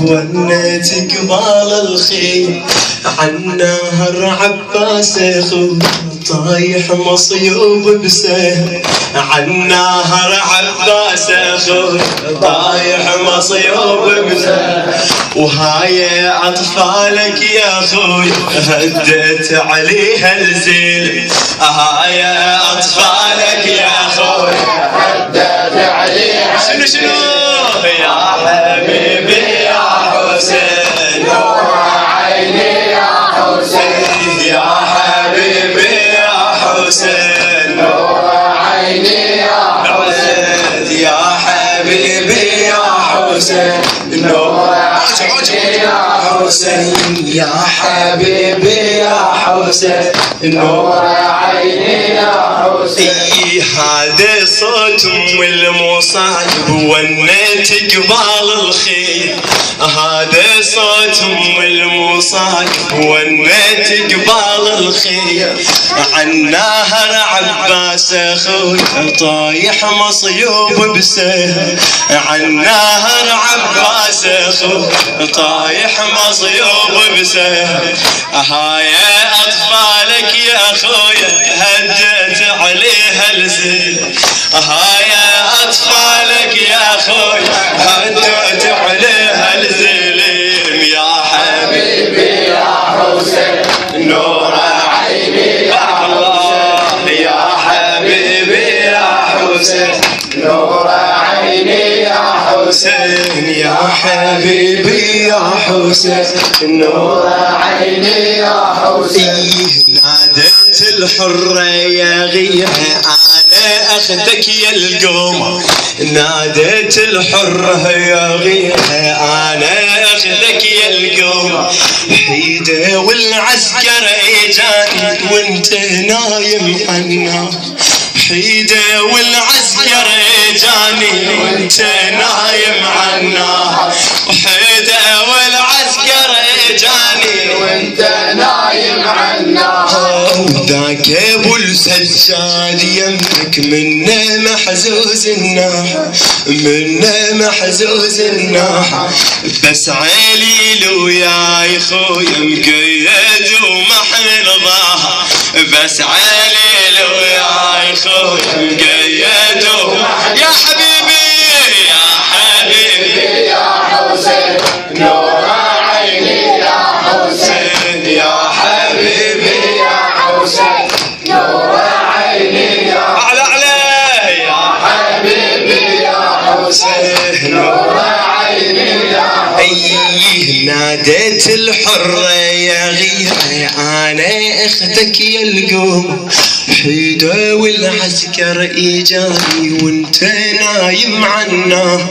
ونيت قبال الخيل عالنهر عباس اخو طايح مصيوب بسيف عالنهر عباس اخو طايح مصيوب بسيف وهاي اطفالك يا اخوي هديت عليها الزيل هاي اطفالك يا اخوي هديت عليها شنو يا حبيبي يا حسين نور عيني يا حسين يا حبيبي يا حسين نور عيني يا حسين يا حبيبي يا حسين نور عيني يا حسين يا حبيبي يا حسين نور عيني يا حسين هذا صوت والمصايب ونيت قبال الخيل هذا صوت والمصايب ونيت قبال الخيل عالنهر عباس اخوي طايح مصيوب بسيف عالنهر عباس اخوي طايح مصيوب بسيف هاي اطفالك يا اخويا هديت عليها الزين هاي اطفالك يا اخويا هديت عليها الزليم يا حبيبي يا حسين نور عيني يا الله يا حبيبي يا حسين نور عيني يا حسين يا حبيبي يا حسين نور عيني يا حسين ناديت الحرة يا غيرة أنا أخذك يا القوم ناديت الحرة يا غيرة أنا أخذك يا القوم حيدة والعسكر إجاني وانت نايم عنا حيدة والعسكر إجاني وانت نايم عنا حيدة والعسكر إجاني وانت نايم عنا ذاك ابو السجاد يمك منه محزوز الناح منه محزوز الناح بس عليل يا خويا مقيد ومحن ضاها بس عليل يا خويا مقيد يا حبيبي يا حبيبي يا حسين نور عيني يا حسين يا حبيبي يا حسين نور عيني يا أعلى يا حبيبي يا حسين نور عيني يا حسين ناديت الحرة يا غيرة أنا أختك يا القوم حيدة والعسكر إجاني وانت نايم عنا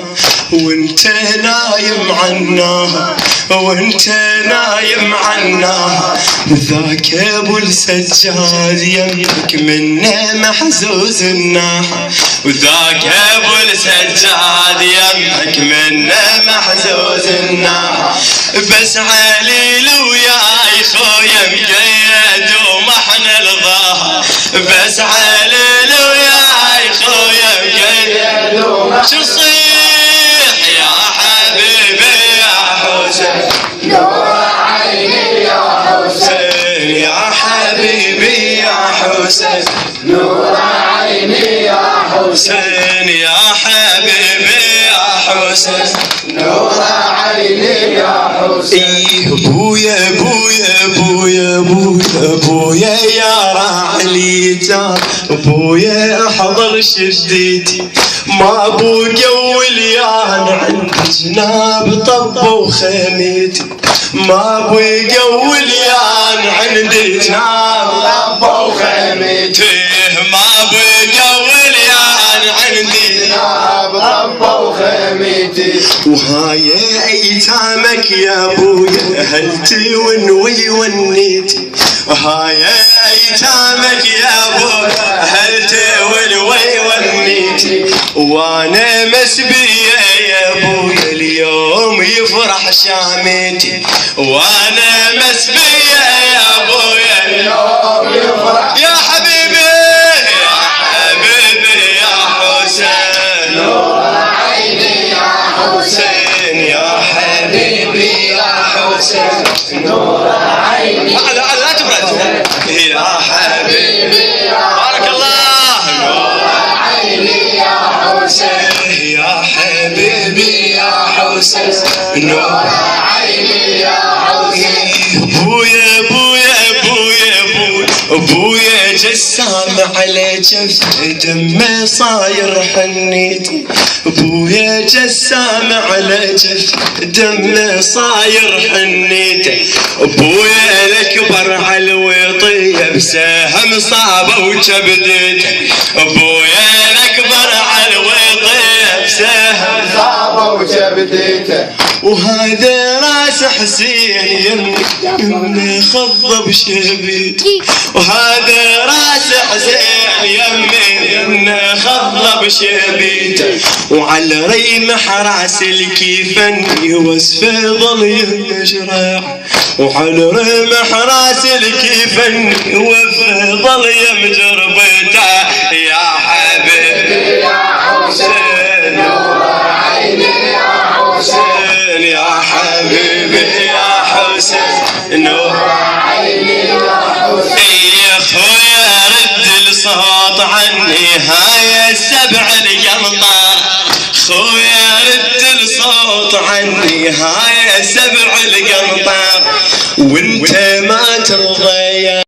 وانت نايم عنا وانت نايم عنا ذاك ابو السجاد يمك منه محزوز الناح وذاك ابو السجاد يمك منه محزوز الناح بس عليل وياي خويا مقيد ومحن الظهر بس عليل وياي خويا مقيد شو صيح يا حبيبي يا حسين نور عيني يا حسين يا حبيبي يا حسين نور عيني يا حسين يا حبيبي يا حسين نور عيني يا حسين بويا بويا بويا بويا بويا يا راعي اليتام بويا احضر شديتي ما ابويا وليان عند جناب طب وخيميتي ما ابويا وليان عندي جناب طب وخيميتي ما ابويا وليان عندي جناب طب وخيميتي وهاي ايتامك يا ابويا هلتي ونوي ونيتي وهاي ايتامك يا ابويا هلتي ونوي ونيتي وانا مسبيه يا ابويا اليوم يفرح شامتي وانا مسبيه يا ابويا اليوم يفرح يا حبيبي يا حبيبي يا حسين نور عيني يا حسين يا حبيبي حسين نور عيني لا تبرد يا حبيبي بارك الله نور عيني يا حسين يا حبيبي يا حسين نور عيني يا حسين ابويا ابويا ابويا ابويا ابويا جسام على جف دمه صاير حنيتي ابويا جسام على جف دمه صاير حنيتي ابويا الاكبر على الوطيه بسهم صابه وكبدته ابويا الاكبر على الوطيه بسهم صابه وكبدته وهذا راس حسين يمي خضب شبيتي وهذا راس حسين يمي خضب شبيته وعلى ريمح راس الكيفن يوسفه ظل يمجرع وعلى ريمح راس الكيفن يوسفه ظل يمجر بيته يا حبيبي يا حسين نور عيني يا حسين يا حبيبي يا حسين نور عيني يا حسين يا خويا رد الصوت عني هاي السبع القلطان خويا رد الصوت عني هاي السبع القلطان وانت ما ترضى